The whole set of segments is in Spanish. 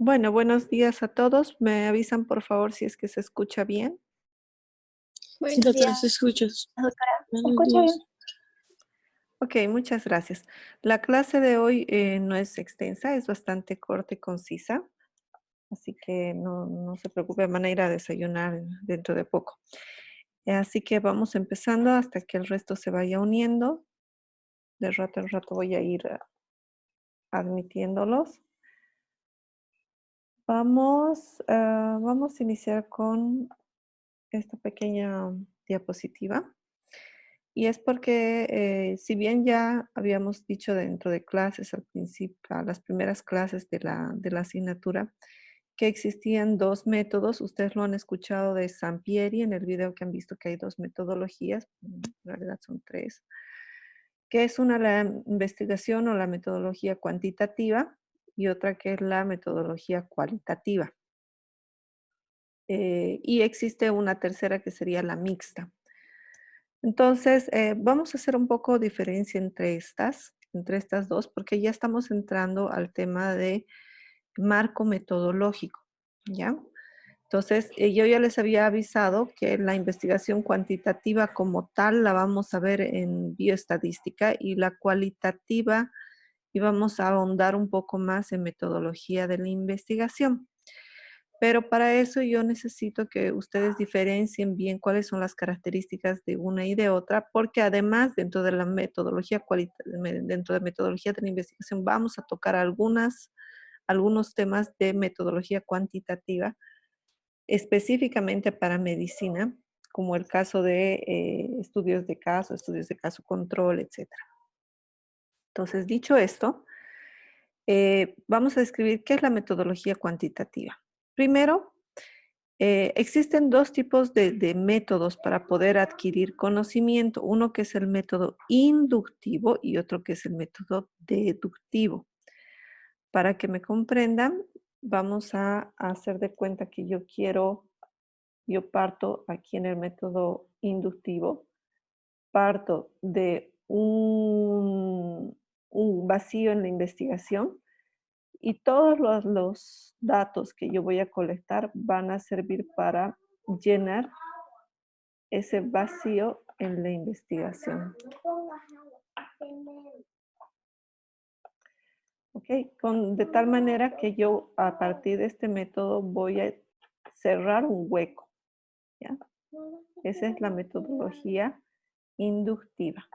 Bueno, buenos días a todos. Me avisan, por favor, si es que se escucha bien. Sí, Buenos doctora, días, ¿se escuchas? doctora. ¿Me Buenos escucha bien? días. Ok, muchas gracias. La clase de hoy no es extensa, es bastante corta y concisa, así que no se preocupe, van a ir a desayunar dentro de poco. Así que vamos empezando hasta que el resto se vaya uniendo. De rato en rato voy a ir admitiéndolos. Vamos a iniciar con esta pequeña diapositiva. Y es porque, si bien ya habíamos dicho dentro de clases al principio, a las primeras clases de la asignatura, que existían 2 métodos, ustedes lo han escuchado de Sampieri en el video que han visto que hay 2 metodologías, en realidad son 3, que es una la investigación o la metodología cuantitativa y otra que es la metodología cualitativa. Y existe una tercera que sería la mixta. Entonces, vamos a hacer un poco diferencia entre estas 2, porque ya estamos entrando al tema de marco metodológico, ¿ya? Entonces, yo ya les había avisado que la investigación cuantitativa como tal la vamos a ver en bioestadística y la cualitativa y vamos a ahondar un poco más en metodología de la investigación. Pero para eso yo necesito que ustedes diferencien bien cuáles son las características de una y de otra, porque además dentro de la metodología dentro de metodología de la investigación vamos a tocar algunos temas de metodología cuantitativa, específicamente para medicina, como el caso de estudios de caso control, etcétera. Entonces, dicho esto, vamos a describir qué es la metodología cuantitativa. Primero, existen 2 tipos de métodos para poder adquirir conocimiento, uno que es el método inductivo y otro que es el método deductivo. Para que me comprendan, vamos a hacer de cuenta que yo parto aquí en el método inductivo, parto de un vacío en la investigación y todos los datos que yo voy a colectar van a servir para llenar ese vacío en la investigación. ¿Ok? De tal manera que yo a partir de este método voy a cerrar un hueco. ¿Ya? Esa es la metodología inductiva.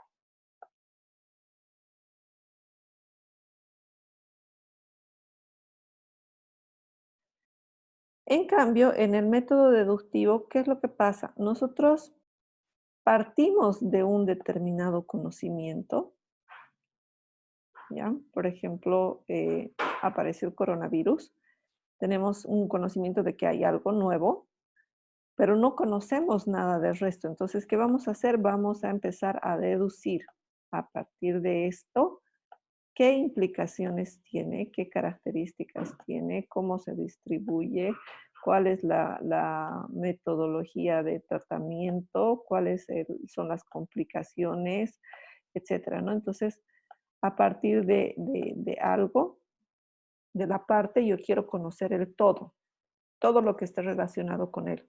En cambio, en el método deductivo, ¿qué es lo que pasa? Nosotros partimos de un determinado conocimiento, ¿ya? Por ejemplo, apareció el coronavirus. Tenemos un conocimiento de que hay algo nuevo, pero no conocemos nada del resto. Entonces, ¿qué vamos a hacer? Vamos a empezar a deducir a partir de esto qué implicaciones tiene, qué características tiene, cómo se distribuye, cuál es la metodología de tratamiento, cuáles son las complicaciones, etcétera, ¿no? Entonces, a partir de algo, de la parte, yo quiero conocer el todo lo que esté relacionado con él.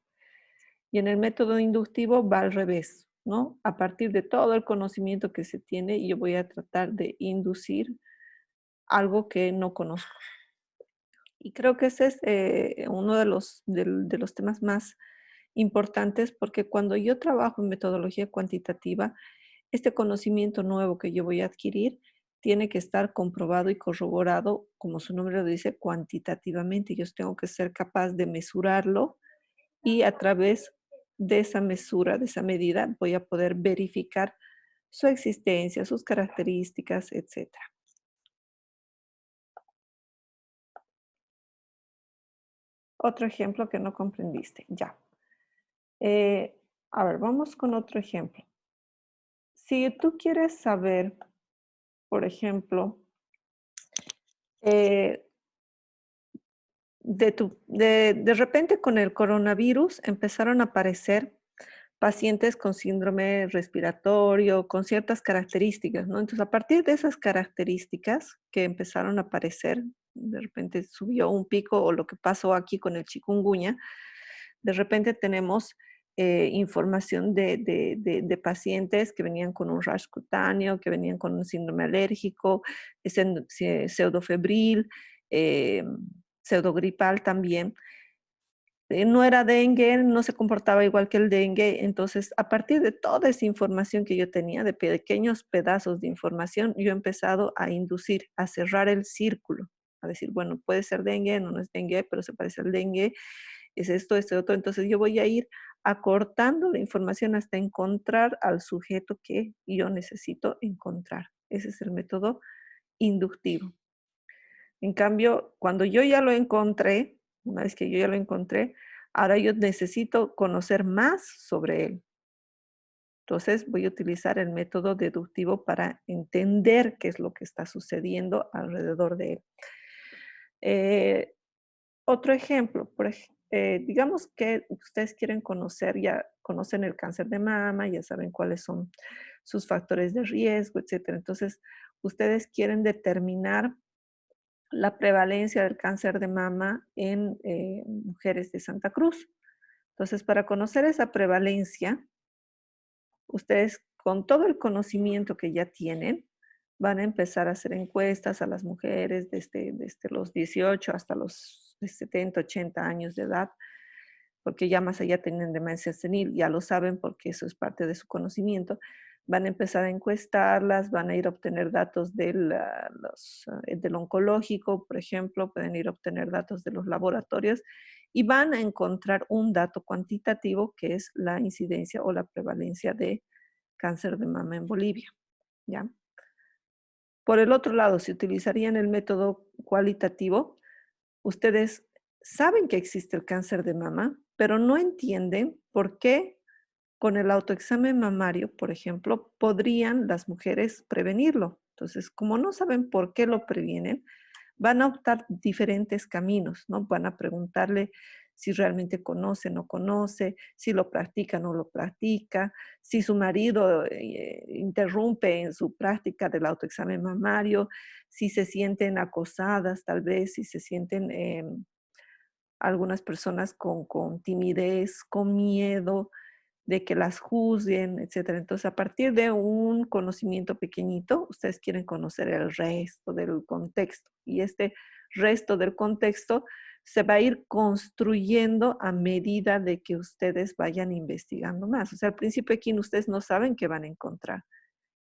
Y en el método inductivo va al revés, ¿no? A partir de todo el conocimiento que se tiene, yo voy a tratar de inducir algo que no conozco. Y creo que ese es uno de los temas más importantes porque cuando yo trabajo en metodología cuantitativa, este conocimiento nuevo que yo voy a adquirir tiene que estar comprobado y corroborado, como su nombre lo dice, cuantitativamente. Yo tengo que ser capaz de mesurarlo y a través de esa mesura, de esa medida, voy a poder verificar su existencia, sus características, etcétera. Otro ejemplo que no comprendiste, ya. A ver, vamos con otro ejemplo. Si tú quieres saber, por ejemplo, eh, de repente con el coronavirus empezaron a aparecer pacientes con síndrome respiratorio, con ciertas características, ¿no? Entonces, a partir de esas características que empezaron a aparecer de repente subió un pico, o lo que pasó aquí con el chikungunya, de repente tenemos información de pacientes que venían con un rash cutáneo, que venían con un síndrome alérgico, pseudofebril, eh, pseudogripal también. No era dengue, no se comportaba igual que el dengue. Entonces, a partir de toda esa información que yo tenía, de pequeños pedazos de información, yo he empezado a inducir, a cerrar el círculo, a decir, bueno, puede ser dengue, no es dengue, pero se parece al dengue, es esto, este otro. Entonces, yo voy a ir acortando la información hasta encontrar al sujeto que yo necesito encontrar. Ese es el método inductivo. En cambio, cuando yo ya lo encontré, una vez que yo ya lo encontré, ahora yo necesito conocer más sobre él. Entonces voy a utilizar el método deductivo para entender qué es lo que está sucediendo alrededor de él. Otro ejemplo, digamos que ustedes quieren conocer, ya conocen el cáncer de mama, ya saben cuáles son sus factores de riesgo, etcétera. Entonces, ustedes quieren determinar la prevalencia del cáncer de mama en mujeres de Santa Cruz. Entonces, para conocer esa prevalencia, ustedes con todo el conocimiento que ya tienen, van a empezar a hacer encuestas a las mujeres desde los 18 hasta los 70, 80 años de edad, porque ya más allá tienen demencia senil, ya lo saben porque eso es parte de su conocimiento. Van a empezar a encuestarlas, van a ir a obtener datos del oncológico, por ejemplo, pueden ir a obtener datos de los laboratorios y van a encontrar un dato cuantitativo que es la incidencia o la prevalencia de cáncer de mama en Bolivia, ¿ya? Por el otro lado, si utilizarían el método cualitativo, ustedes saben que existe el cáncer de mama, pero no entienden por qué con el autoexamen mamario, por ejemplo, podrían las mujeres prevenirlo. Entonces, como no saben por qué lo previenen, van a optar diferentes caminos, ¿no? Van a preguntarle si realmente conoce o no conoce, si lo practica o no lo practica, si su marido interrumpe en su práctica del autoexamen mamario, si se sienten acosadas tal vez, si se sienten algunas personas con timidez, con miedo de que las juzguen, etcétera. Entonces, a partir de un conocimiento pequeñito, ustedes quieren conocer el resto del contexto. Y este resto del contexto se va a ir construyendo a medida de que ustedes vayan investigando más. O sea, al principio aquí ustedes no saben qué van a encontrar.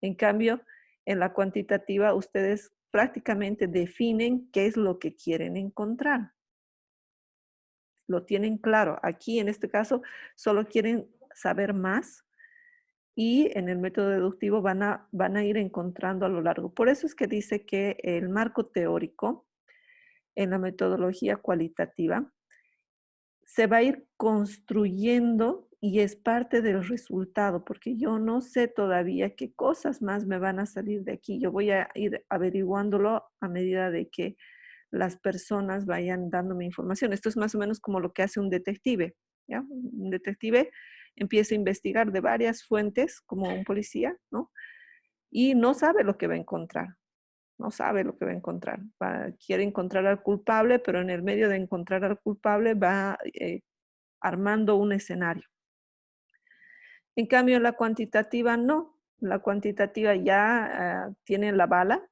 En cambio, en la cuantitativa, ustedes prácticamente definen qué es lo que quieren encontrar. Lo tienen claro. Aquí, en este caso, solo quieren saber más y en el método deductivo van a ir encontrando a lo largo. Por eso es que dice que el marco teórico en la metodología cualitativa se va a ir construyendo y es parte del resultado, porque yo no sé todavía qué cosas más me van a salir de aquí. Yo voy a ir averiguándolo a medida de que las personas vayan dándome información. Esto es más o menos como lo que hace un detective, ¿ya? Un detective empieza a investigar de varias fuentes, como un policía, ¿no? Y no sabe lo que va a encontrar, no sabe lo que va a encontrar. Quiere encontrar al culpable, pero en el medio de encontrar al culpable va armando un escenario. En cambio, la cuantitativa no. La cuantitativa ya tiene la bala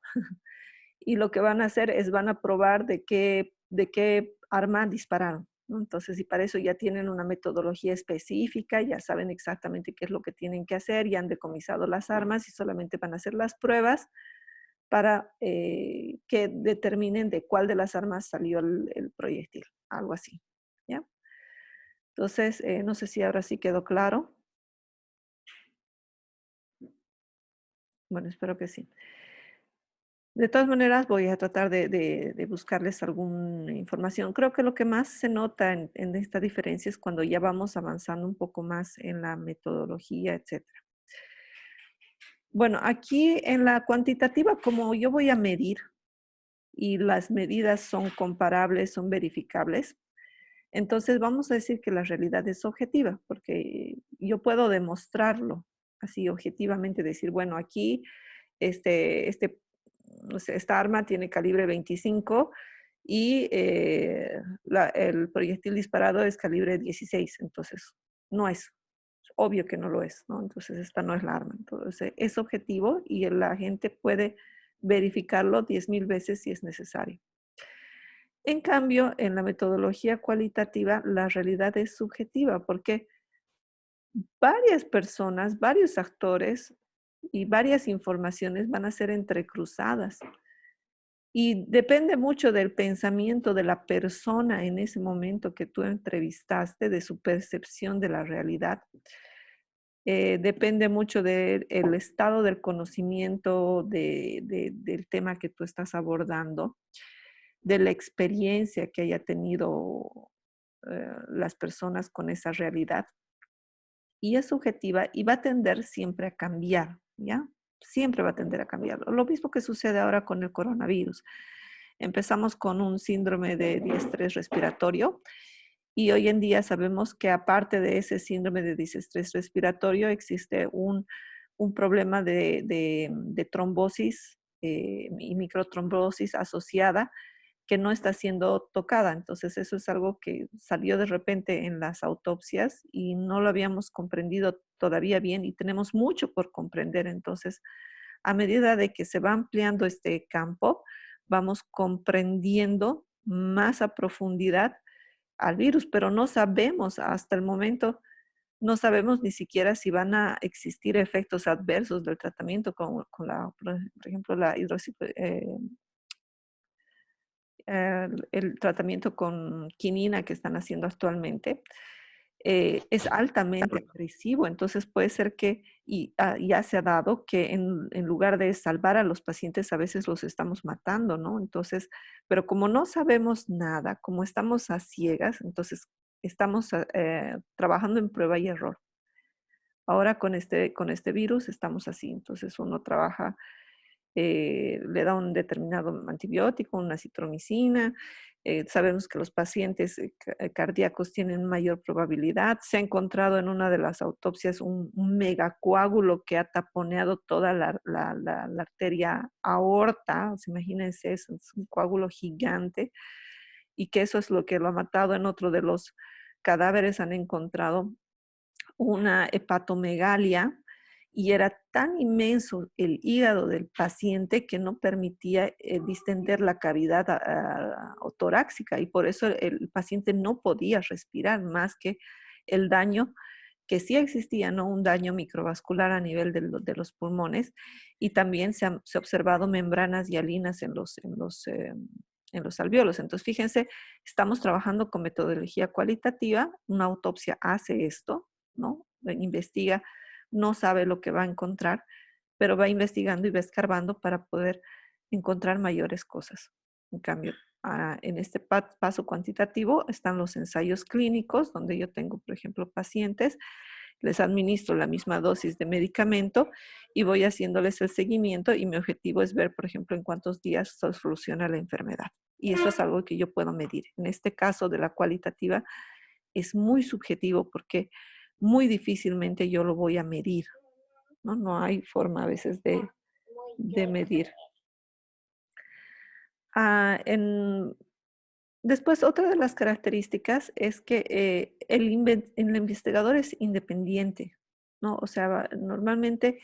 y lo que van a hacer es van a probar de qué arma dispararon, ¿no? Entonces, y para eso ya tienen una metodología específica, ya saben exactamente qué es lo que tienen que hacer, ya han decomisado las armas y solamente van a hacer las pruebas para que determinen de cuál de las armas salió el proyectil, algo así, ¿ya? Entonces, no sé si ahora sí quedó claro. Bueno, espero que sí. De todas maneras, voy a tratar de buscarles alguna información. Creo que lo que más se nota en esta diferencia es cuando ya vamos avanzando un poco más en la metodología, etcétera. Bueno, aquí en la cuantitativa, como yo voy a medir y las medidas son comparables, son verificables, entonces vamos a decir que la realidad es objetiva, porque yo puedo demostrarlo así objetivamente, decir, bueno, aquí no sé, esta arma tiene calibre 25 y el proyectil disparado es calibre 16, entonces no es, obvio que no lo es, ¿no? Entonces esta no es la arma. Entonces es objetivo y la gente puede verificarlo 10.000 veces si es necesario. En cambio, en la metodología cualitativa, la realidad es subjetiva porque varias personas, varios actores y varias informaciones van a ser entrecruzadas. Y depende mucho del pensamiento de la persona en ese momento que tú entrevistaste, de su percepción de la realidad. Depende mucho del estado del conocimiento del tema que tú estás abordando, de la experiencia que haya tenido las personas con esa realidad. Y es subjetiva y va a tender siempre a cambiar, ¿ya? Siempre va a tender a cambiar. Lo mismo que sucede ahora con el coronavirus. Empezamos con un síndrome de diestrés respiratorio y hoy en día sabemos que aparte de ese síndrome de diestrés respiratorio existe un problema de trombosis y microtrombosis asociada que no está siendo tocada. Entonces, eso es algo que salió de repente en las autopsias y no lo habíamos comprendido todavía bien y tenemos mucho por comprender. Entonces, a medida de que se va ampliando este campo, vamos comprendiendo más a profundidad al virus, pero no sabemos hasta el momento, no sabemos ni siquiera si van a existir efectos adversos del tratamiento con la, por ejemplo, la el tratamiento con quinina que están haciendo actualmente, es altamente agresivo. Entonces puede ser que, y ya se ha dado, que en lugar de salvar a los pacientes, a veces los estamos matando, ¿no? Entonces, pero como no sabemos nada, como estamos a ciegas, entonces estamos trabajando en prueba y error. Ahora con este virus estamos así, entonces uno trabaja le da un determinado antibiótico, una citromicina. Sabemos que los pacientes cardíacos tienen mayor probabilidad. Se ha encontrado en una de las autopsias un megacoágulo que ha taponeado toda la arteria aorta. O sea, imagínense eso, es un coágulo gigante y que eso es lo que lo ha matado. En otro de los cadáveres han encontrado una hepatomegalia y era tan inmenso el hígado del paciente que no permitía distender la cavidad torácica y por eso el paciente no podía respirar más que el daño que sí existía, ¿no? Un daño microvascular a nivel de los pulmones y también se ha observado membranas hialinas en los alvéolos. Entonces, fíjense, estamos trabajando con metodología cualitativa, una autopsia hace esto, ¿no? Investiga, no sabe lo que va a encontrar, pero va investigando y va escarbando para poder encontrar mayores cosas. En cambio, en este paso cuantitativo están los ensayos clínicos, donde yo tengo, por ejemplo, pacientes, les administro la misma dosis de medicamento y voy haciéndoles el seguimiento y mi objetivo es ver, por ejemplo, en cuántos días se soluciona la enfermedad. Y eso es algo que yo puedo medir. En este caso de la cualitativa es muy subjetivo porque muy difícilmente yo lo voy a medir, ¿no? No hay forma a veces de medir. Ah, después, otra de las características es que el investigador es independiente, ¿no? O sea, normalmente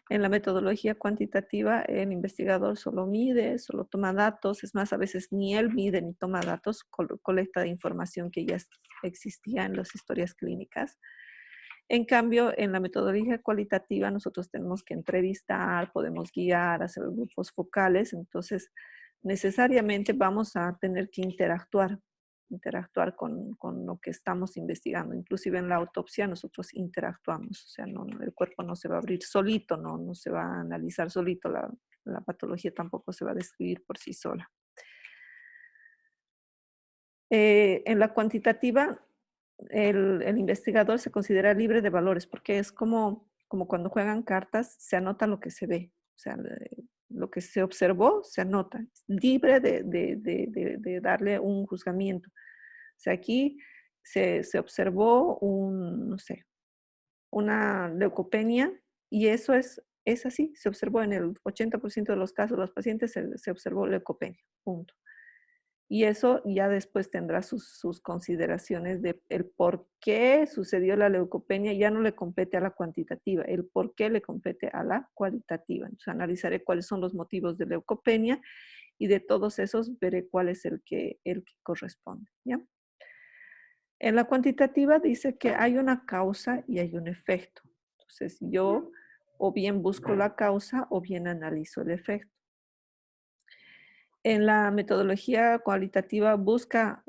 en la metodología cuantitativa el investigador solo mide, solo toma datos, es más, a veces ni él mide ni toma datos, colecta información que ya existía en las historias clínicas. En cambio, en la metodología cualitativa nosotros tenemos que entrevistar, podemos guiar, hacer grupos focales, entonces necesariamente vamos a tener que interactuar con lo que estamos investigando. Inclusive en la autopsia nosotros interactuamos, o sea, el cuerpo no se va a abrir solito, no se va a analizar solito, la patología tampoco se va a describir por sí sola. En la cuantitativa, el investigador se considera libre de valores porque es como cuando juegan cartas, se anota lo que se ve. O sea, lo que se observó se anota. Es libre de darle un juzgamiento. O sea, aquí se observó no sé, una leucopenia y eso es así. Se observó en el 80% de los casos de los pacientes, se observó leucopenia. Punto. Y eso ya después tendrá sus consideraciones de el por qué sucedió la leucopenia. Ya no le compete a la cuantitativa, el por qué le compete a la cualitativa. Entonces analizaré cuáles son los motivos de leucopenia y de todos esos veré cuál es el que corresponde, ¿ya? En la cuantitativa dice que hay una causa y hay un efecto. Entonces yo o bien busco la causa o bien analizo el efecto. En la metodología cualitativa busca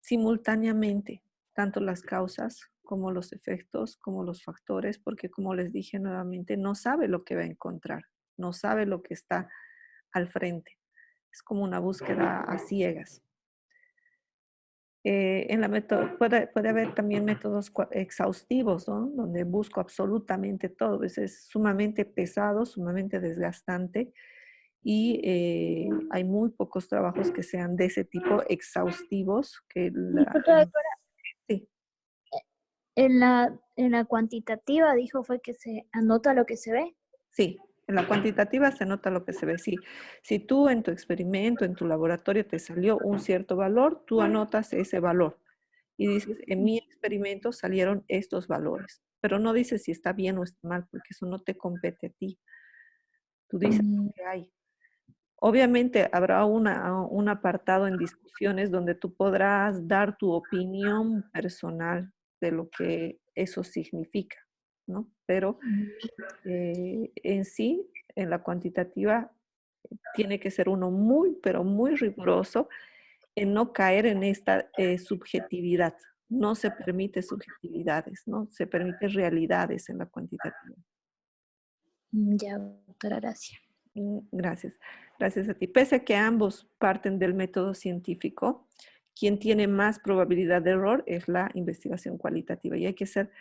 simultáneamente tanto las causas como los efectos, como los factores, porque como les dije nuevamente, no sabe lo que va a encontrar, no sabe lo que está al frente. Es como una búsqueda a ciegas. Puede haber también métodos exhaustivos, ¿no? Donde busco absolutamente todo. Eso es sumamente pesado, sumamente desgastante y hay muy pocos trabajos que sean de ese tipo exhaustivos. Disculpa, doctora, Sí, en la cuantitativa dijo fue que se anota lo que se ve. sí. En la cuantitativa se nota lo que se ve. Si tú en tu experimento, en tu laboratorio te salió un cierto valor, tú anotas ese valor. Y dices, en mi experimento salieron estos valores, pero no dices si está bien o está mal, porque eso no te compete a ti. Tú dices lo Mm, que hay. Obviamente habrá un apartado en discusiones donde tú podrás dar tu opinión personal de lo que eso significa, ¿no? Pero en sí, en la cuantitativa, tiene que ser uno muy, pero muy riguroso en no caer en esta subjetividad. No se permite subjetividades, ¿no? Se permite realidades en la cuantitativa. Ya, doctora, gracias. Gracias. Gracias a ti. Pese a que ambos parten del método científico, quien tiene más probabilidad de error es la investigación cualitativa y hay que ser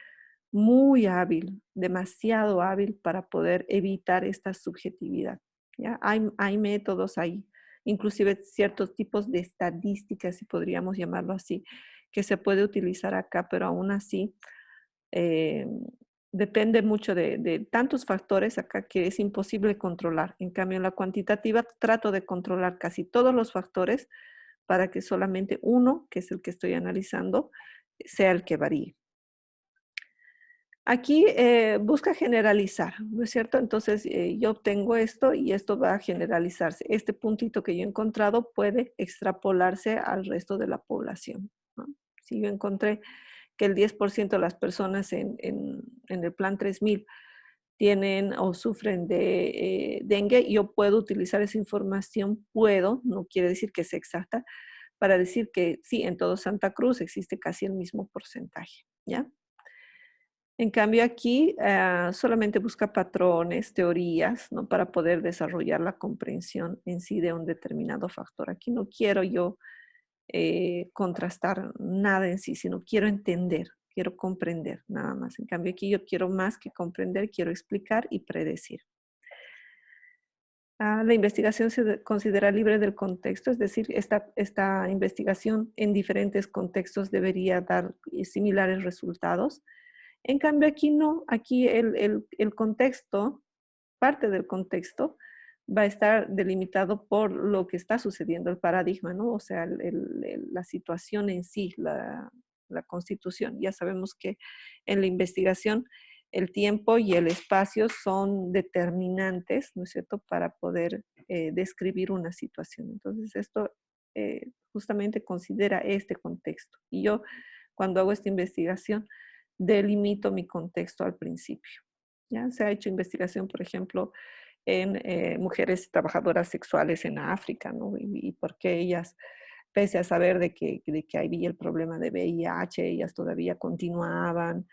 muy hábil, demasiado hábil para poder evitar esta subjetividad. ¿Ya? Hay métodos, hay inclusive ciertos tipos de estadísticas, si podríamos llamarlo así, que se puede utilizar acá, pero aún así eh, depende mucho de tantos factores acá que es imposible controlar. En cambio, en la cuantitativa trato de controlar casi todos los factores para que solamente uno, que es el que estoy analizando, sea el que varíe. Aquí busca generalizar, ¿no es cierto? Entonces yo obtengo esto y esto va a generalizarse. Este puntito que yo he encontrado puede extrapolarse al resto de la población, ¿no? Si yo encontré que el 10% de las personas en el plan 3000 tienen o sufren de dengue, yo puedo utilizar esa información, no quiere decir que sea exacta, para decir que sí, en todo Santa Cruz existe casi el mismo porcentaje, ¿ya? En cambio aquí solamente busca patrones, teorías, ¿no? Para poder desarrollar la comprensión en sí de un determinado factor. Aquí no quiero yo contrastar nada en sí, sino quiero entender, quiero comprender nada más. En cambio aquí yo quiero más que comprender, quiero explicar y predecir. La investigación se considera libre del contexto, es decir, esta investigación en diferentes contextos debería dar similares resultados. En cambio, aquí no, aquí el contexto, parte del contexto, va a estar delimitado por lo que está sucediendo, el paradigma, ¿no? O sea, la situación en sí, la constitución. Ya sabemos que en la investigación el tiempo y el espacio son determinantes, ¿no es cierto?, para poder describir una situación. Entonces, esto justamente considera este contexto. Y yo, cuando hago esta investigación, delimito mi contexto al principio. ¿Ya? Se ha hecho investigación, por ejemplo, en mujeres trabajadoras sexuales en África, ¿no? Y por qué ellas, pese a saber de que había el problema de VIH, ellas todavía continuaban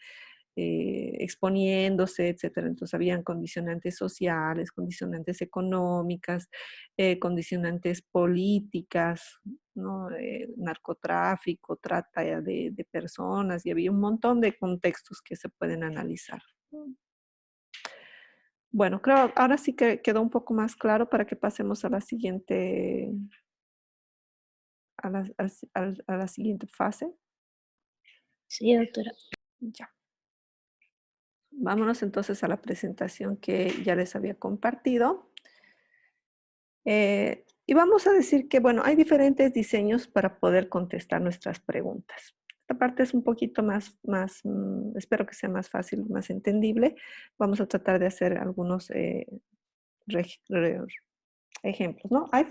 exponiéndose, etcétera. Entonces, habían condicionantes sociales, condicionantes económicas, condicionantes políticas, ¿no? Narcotráfico, trata de personas, y había un montón de contextos que se pueden analizar. Bueno, creo ahora sí que quedó un poco más claro para que pasemos a la siguiente, a la siguiente fase. Sí, doctora. Ya. Vámonos entonces a la presentación que ya les había compartido. Y vamos a decir que, bueno, hay diferentes diseños para poder contestar nuestras preguntas. Esta parte es un poquito espero que sea más fácil, más entendible. Vamos a tratar de hacer algunos ejemplos, ¿no? Hay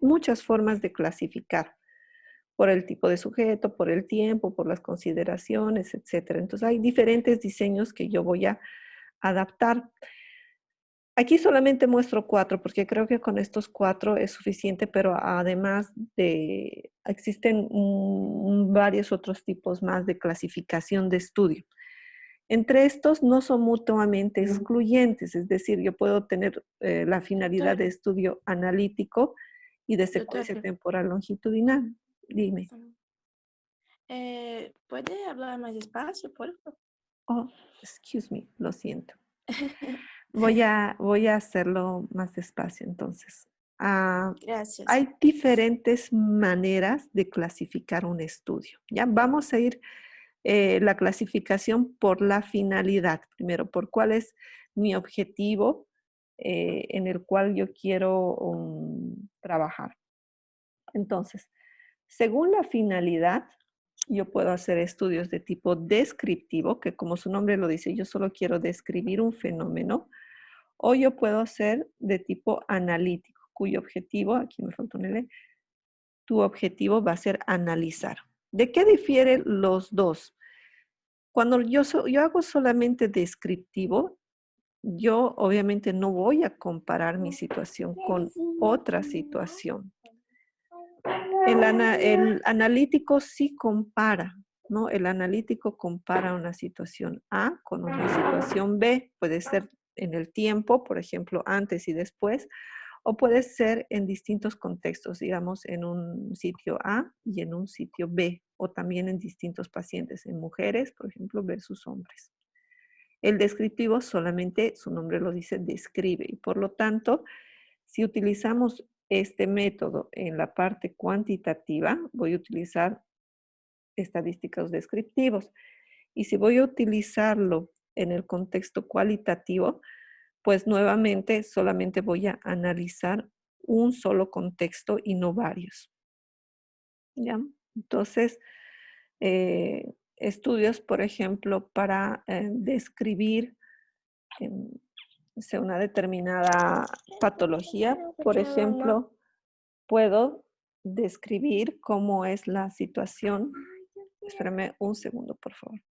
muchas formas de clasificar por el tipo de sujeto, por el tiempo, por las consideraciones, etcétera. Entonces, hay diferentes diseños que yo voy a adaptar. Aquí solamente muestro 4 porque creo que con estos 4 es suficiente, pero además existen varios otros tipos más de clasificación de estudio. Entre estos no son mutuamente excluyentes, es decir, yo puedo tener la finalidad de estudio analítico y de secuencia temporal longitudinal. Dime. ¿Puede hablar más despacio, por favor? Oh, excuse me, lo siento. Voy a hacerlo más despacio entonces. Gracias. Hay diferentes maneras de clasificar un estudio. ¿Ya? Vamos a ir la clasificación por la finalidad. Primero, por cuál es mi objetivo en el cual yo quiero trabajar. Entonces, según la finalidad, yo puedo hacer estudios de tipo descriptivo, que como su nombre lo dice, yo solo quiero describir un fenómeno, o yo puedo hacer de tipo analítico, cuyo objetivo, aquí me falta un L, tu objetivo va a ser analizar. ¿De qué difieren los dos? Cuando yo hago solamente descriptivo, yo obviamente no voy a comparar mi situación con otra situación. El analítico sí compara, ¿no? El analítico compara una situación A con una situación B. Puede ser en el tiempo, por ejemplo, antes y después, o puede ser en distintos contextos, digamos, en un sitio A y en un sitio B, o también en distintos pacientes, en mujeres, por ejemplo, versus hombres. El descriptivo solamente, su nombre lo dice, describe, y por lo tanto, si utilizamos este método en la parte cuantitativa, voy a utilizar estadísticos descriptivos. Y si voy a utilizarlo en el contexto cualitativo, pues nuevamente solamente voy a analizar un solo contexto y no varios. ¿Ya? Entonces, estudios, por ejemplo, para describir una determinada patología, por ejemplo, puedo describir cómo es la situación. Espérame un segundo, por favor.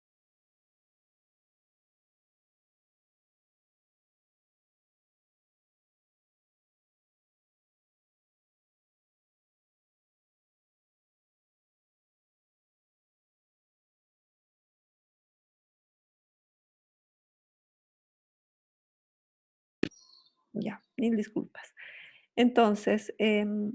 Ya, mil disculpas. Entonces, en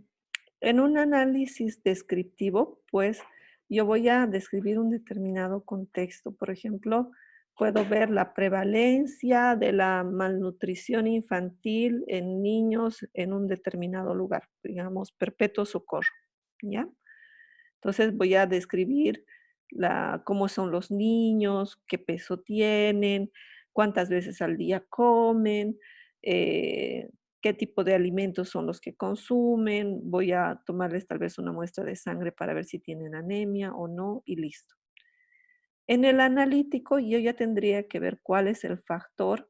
un análisis descriptivo, pues yo voy a describir un determinado contexto. Por ejemplo, puedo ver la prevalencia de la malnutrición infantil en niños en un determinado lugar, digamos, Perpetuo Socorro, ¿ya? Entonces voy a describir cómo son los niños, qué peso tienen, cuántas veces al día comen, qué tipo de alimentos son los que consumen. Voy a tomarles tal vez una muestra de sangre para ver si tienen anemia o no y listo. En el analítico yo ya tendría que ver cuál es el factor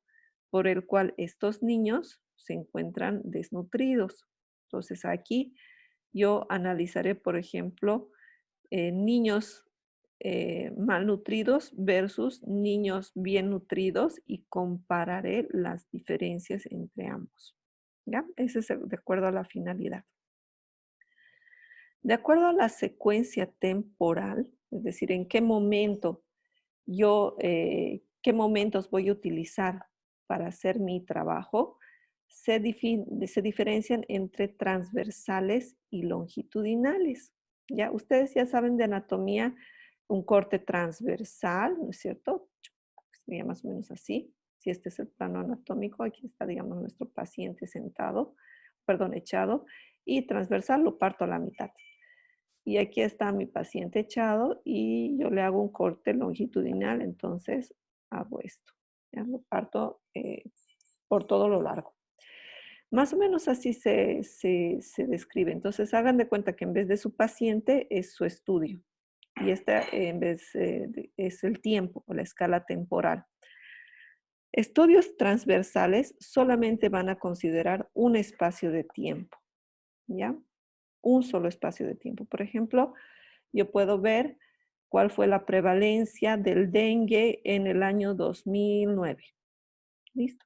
por el cual estos niños se encuentran desnutridos. Entonces aquí yo analizaré, por ejemplo, niños malnutridos versus niños bien nutridos y compararé las diferencias entre ambos. ¿Ya? Ese es de acuerdo a la finalidad. De acuerdo a la secuencia temporal, es decir, en qué momento qué momentos voy a utilizar para hacer mi trabajo, se diferencian entre transversales y longitudinales. ¿Ya? Ustedes ya saben de anatomía un corte transversal, ¿no es cierto? Sería más o menos así. Si este es el plano anatómico, aquí está, digamos, nuestro paciente sentado, perdón, echado, y transversal lo parto a la mitad. Y aquí está mi paciente echado y yo le hago un corte longitudinal, entonces hago esto. Ya lo parto por todo lo largo. Más o menos así se describe. Entonces, hagan de cuenta que en vez de su paciente es su estudio. Y en vez es el tiempo o la escala temporal. Estudios transversales solamente van a considerar un espacio de tiempo, ¿ya? Un solo espacio de tiempo. Por ejemplo, yo puedo ver cuál fue la prevalencia del dengue en el año 2009. ¿Listo?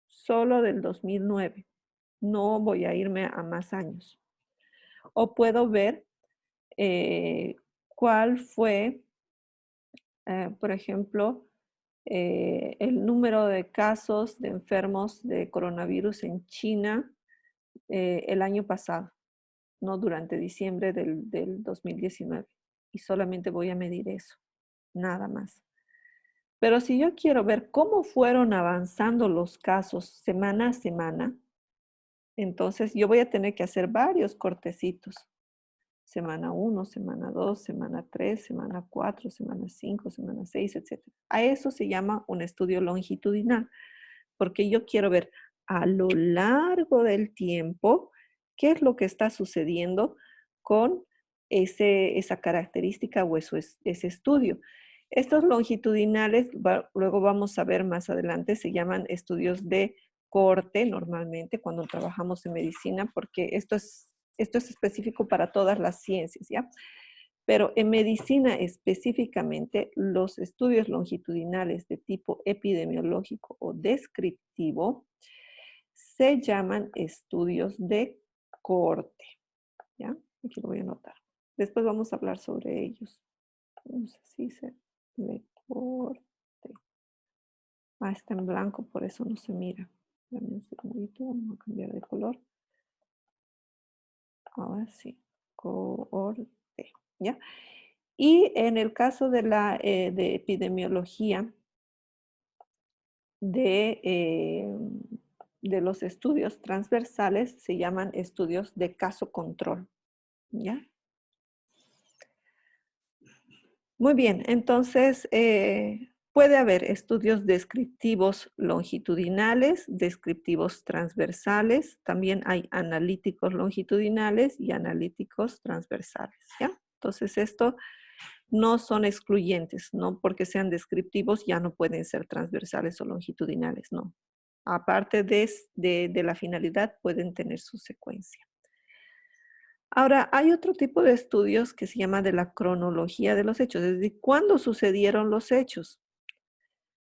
Solo del 2009. No voy a irme a más años. O puedo ver cuál fue, por ejemplo, el número de casos de enfermos de coronavirus en China el año pasado, no durante diciembre del 2019. Y solamente voy a medir eso, nada más. Pero si yo quiero ver cómo fueron avanzando los casos semana a semana, entonces yo voy a tener que hacer varios cortecitos. Semana 1, semana 2, semana 3, semana 4, semana 5, semana 6, etc. A eso se llama un estudio longitudinal, porque yo quiero ver a lo largo del tiempo qué es lo que está sucediendo con esa característica o ese estudio. Estos longitudinales, luego vamos a ver más adelante, se llaman estudios de corte normalmente cuando trabajamos en medicina, porque esto es específico para todas las ciencias, ¿ya? Pero en medicina específicamente, los estudios longitudinales de tipo epidemiológico o descriptivo se llaman estudios de corte, ¿ya? Aquí lo voy a anotar. Después vamos a hablar sobre ellos. Vamos así, de corte. Ah, está en blanco, por eso no se mira. Dame un segundito, vamos a cambiar de color. Ahora sí, corte, ¿ya? Y en el caso de la de epidemiología, de los estudios transversales, se llaman estudios de caso control, ¿ya? Muy bien, entonces puede haber estudios descriptivos longitudinales, descriptivos transversales, también hay analíticos longitudinales y analíticos transversales, ¿ya? Entonces esto no son excluyentes, no porque sean descriptivos ya no pueden ser transversales o longitudinales, no. Aparte de la finalidad pueden tener su secuencia. Ahora, hay otro tipo de estudios que se llama de la cronología de los hechos, es decir, ¿cuándo sucedieron los hechos?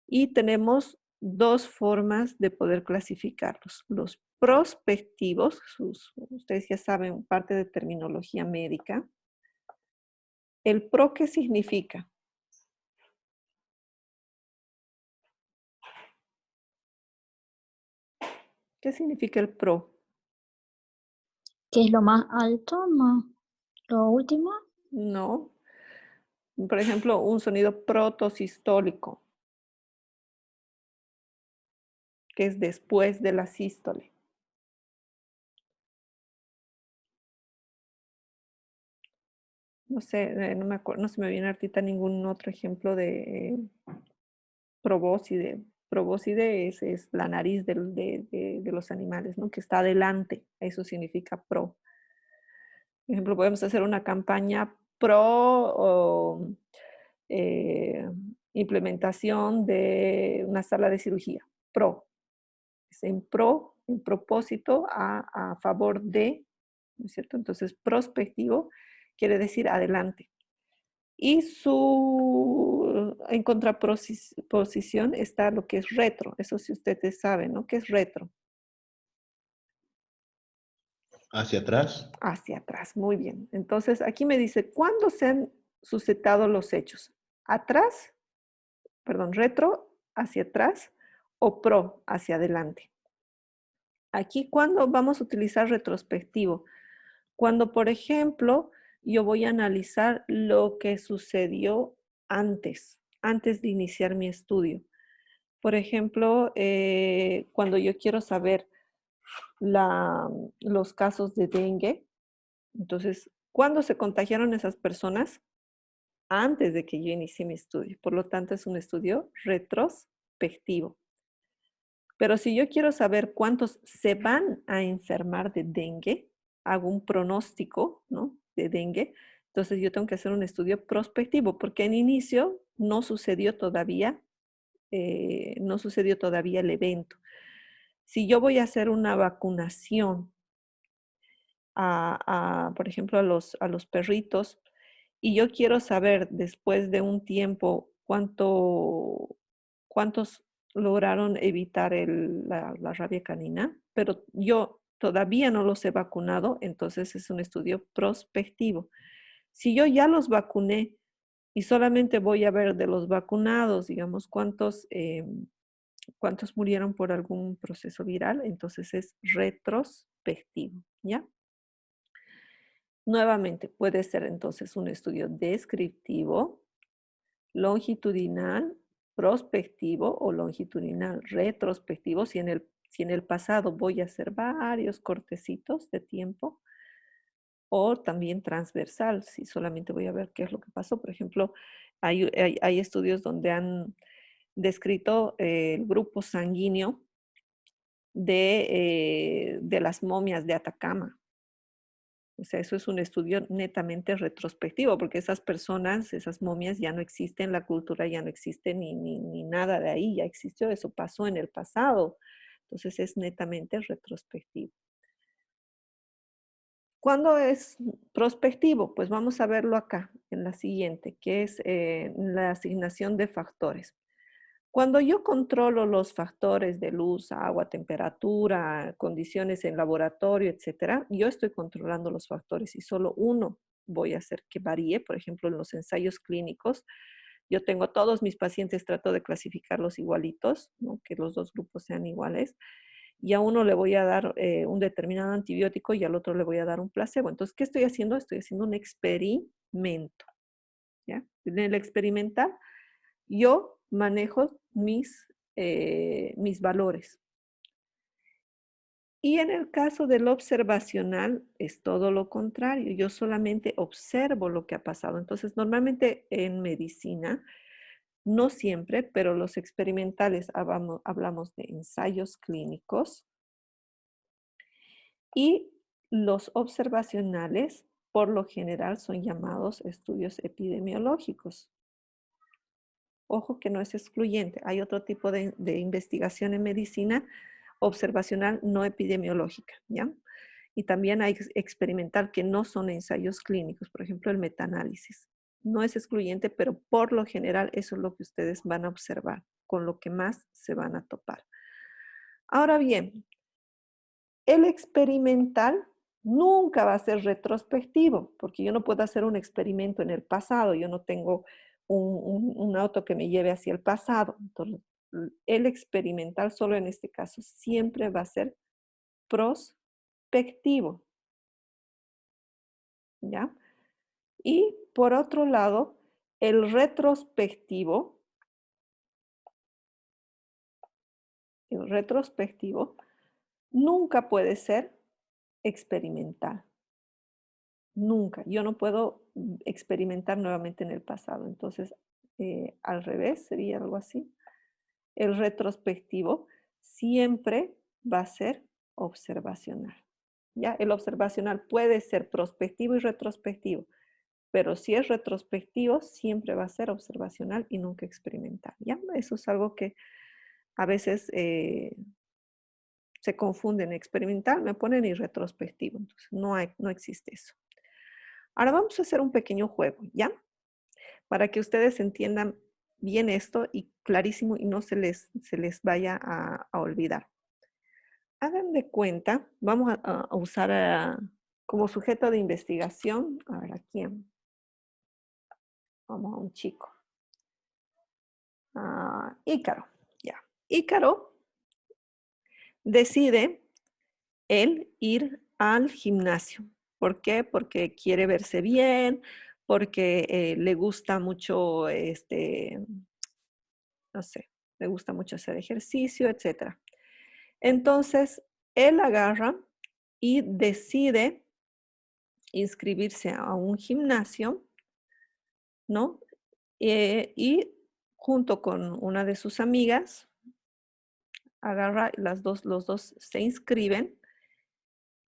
Y tenemos dos formas de poder clasificarlos. Los prospectivos, ustedes ya saben, parte de terminología médica. ¿El pro qué significa? ¿Qué significa el pro? ¿Qué es lo más alto, más lo último? No. Por ejemplo, un sonido protosistólico, que es después de la sístole. No sé, no me acuerdo, no se me viene ahorita ningún otro ejemplo de probóscide. Probóscide es la nariz de los animales, ¿no? Que está adelante. Eso significa pro. Por ejemplo, podemos hacer una campaña pro implementación de una sala de cirugía. Pro. Es en pro, en propósito, a favor de, ¿no es cierto? Entonces, prospectivo quiere decir adelante. Y en contraposición está lo que es retro. Eso sí ustedes saben, ¿no? ¿Qué es retro? ¿Hacia atrás? Hacia atrás, muy bien. Entonces, aquí me dice, ¿cuándo se han suscitado los hechos? ¿Atrás? Perdón, retro, hacia atrás, o pro, hacia adelante. Aquí, ¿cuándo vamos a utilizar retrospectivo? Cuando, por ejemplo, yo voy a analizar lo que sucedió antes de iniciar mi estudio. Por ejemplo, cuando yo quiero saber los casos de dengue, entonces, ¿cuándo se contagiaron esas personas? Antes de que yo inicie mi estudio. Por lo tanto, es un estudio retrospectivo. Pero si yo quiero saber cuántos se van a enfermar de dengue, hago un pronóstico, ¿no?, de dengue, entonces yo tengo que hacer un estudio prospectivo, porque en inicio no sucedió todavía el evento. Si yo voy a hacer una vacunación por ejemplo, a los perritos, y yo quiero saber después de un tiempo cuántos lograron evitar la rabia canina, pero yo todavía no los he vacunado, entonces es un estudio prospectivo. Si yo ya los vacuné y solamente voy a ver de los vacunados, digamos, cuántos murieron por algún proceso viral, entonces es retrospectivo, ¿ya? Nuevamente, puede ser entonces un estudio descriptivo, longitudinal, prospectivo o longitudinal retrospectivo, si en el pasado voy a hacer varios cortecitos de tiempo, o también transversal, si solamente voy a ver qué es lo que pasó. Por ejemplo, hay estudios donde han descrito el grupo sanguíneo de las momias de Atacama. O sea, eso es un estudio netamente retrospectivo, porque esas personas, esas momias ya no existen, la cultura ya no existe, ni nada de ahí ya existió, eso pasó en el pasado. Entonces es netamente retrospectivo. ¿Cuándo es prospectivo? Pues vamos a verlo acá, en la siguiente, que es la asignación de factores. Cuando yo controlo los factores de luz, agua, temperatura, condiciones en laboratorio, etcétera, yo estoy controlando los factores y solo uno voy a hacer que varíe. Por ejemplo, en los ensayos clínicos, yo tengo todos mis pacientes, trato de clasificarlos igualitos, ¿no?, que los dos grupos sean iguales, y a uno le voy a dar un determinado antibiótico y al otro le voy a dar un placebo. Entonces, ¿qué estoy haciendo? Estoy haciendo un experimento, ¿ya? En el experimental, yo manejo mis valores. Y en el caso del observacional es todo lo contrario. Yo solamente observo lo que ha pasado. Entonces, normalmente en medicina, no siempre, pero los experimentales hablamos de ensayos clínicos y los observacionales, por lo general, son llamados estudios epidemiológicos. Ojo que no es excluyente. Hay otro tipo de investigación en medicina observacional no epidemiológica, ¿ya? Y también hay experimental que no son ensayos clínicos, por ejemplo, el metaanálisis. No es excluyente, pero por lo general eso es lo que ustedes van a observar, con lo que más se van a topar. Ahora bien, el experimental nunca va a ser retrospectivo, porque yo no puedo hacer un experimento en el pasado, yo no tengo un auto que me lleve hacia el pasado. Entonces, el experimental solo en este caso siempre va a ser prospectivo, ¿ya? Y por otro lado, el retrospectivo nunca puede ser experimental. Nunca. Yo no puedo experimentar nuevamente en el pasado. Entonces, al revés, sería algo así. El retrospectivo siempre va a ser observacional. ¿Ya? El observacional puede ser prospectivo y retrospectivo, pero si es retrospectivo, siempre va a ser observacional y nunca experimental. ¿Ya? Eso es algo que a veces se confunden. Experimental me ponen y retrospectivo. Entonces, no existe eso. Ahora vamos a hacer un pequeño juego, ¿ya? Para que ustedes entiendan bien esto y clarísimo y no se les vaya a olvidar. Hagan de cuenta, vamos a usar como sujeto de investigación, a ver, ¿a quién? Vamos a un chico. Ícaro, ya. Ícaro decide él ir al gimnasio. ¿Por qué? Porque quiere verse bien, porque le gusta mucho, no sé, le gusta mucho hacer ejercicio, etc. Entonces, él agarra y decide inscribirse a un gimnasio, ¿no? Y junto con una de sus amigas, agarra los dos se inscriben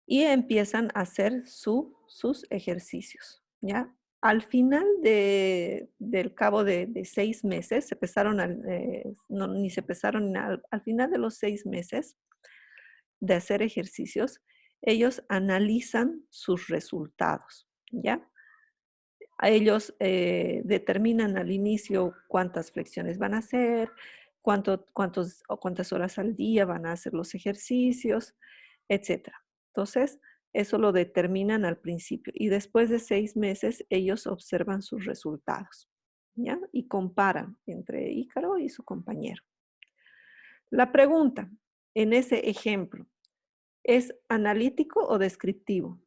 y empiezan a hacer sus ejercicios, ¿ya? Al final del cabo de 6 meses, ni se pesaron, al final de los 6 meses de hacer ejercicios, ellos analizan sus resultados, ¿ya? Ellos determinan al inicio cuántas flexiones van a hacer, cuántas horas al día van a hacer los ejercicios, etc. Entonces, eso lo determinan al principio y después de 6 meses ellos observan sus resultados, ¿ya? Y comparan entre Ícaro y su compañero. La pregunta en ese ejemplo, ¿es analítico o descriptivo?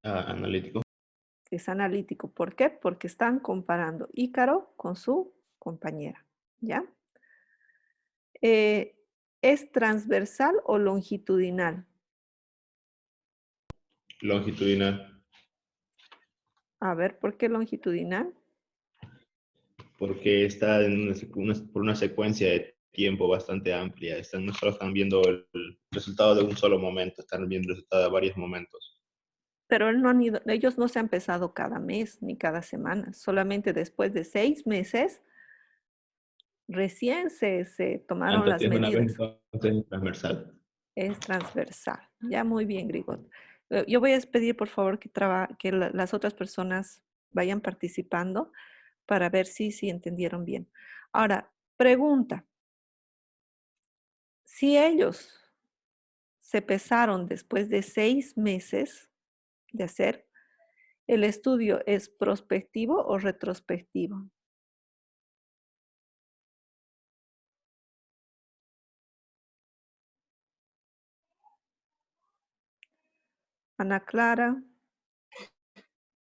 Analítico. Es analítico. ¿Por qué? Porque están comparando Ícaro con su compañera, ¿ya? ¿Es transversal o longitudinal? Longitudinal. A ver, ¿por qué longitudinal? Porque está en por una secuencia de tiempo bastante amplia. No solo están viendo el resultado de un solo momento, están viendo el resultado de varios momentos. Pero ellos no se han pesado cada mes ni cada semana, solamente después de 6 meses recién se tomaron las Tiene una vez medidas. entonces transversal. Es transversal. Ya muy bien, Grigol. Yo voy a pedir, por favor, que las otras personas vayan participando para ver si entendieron bien. Ahora, pregunta. Si ellos se pesaron después de 6 meses de hacer, ¿el estudio es prospectivo o retrospectivo? Ana Clara.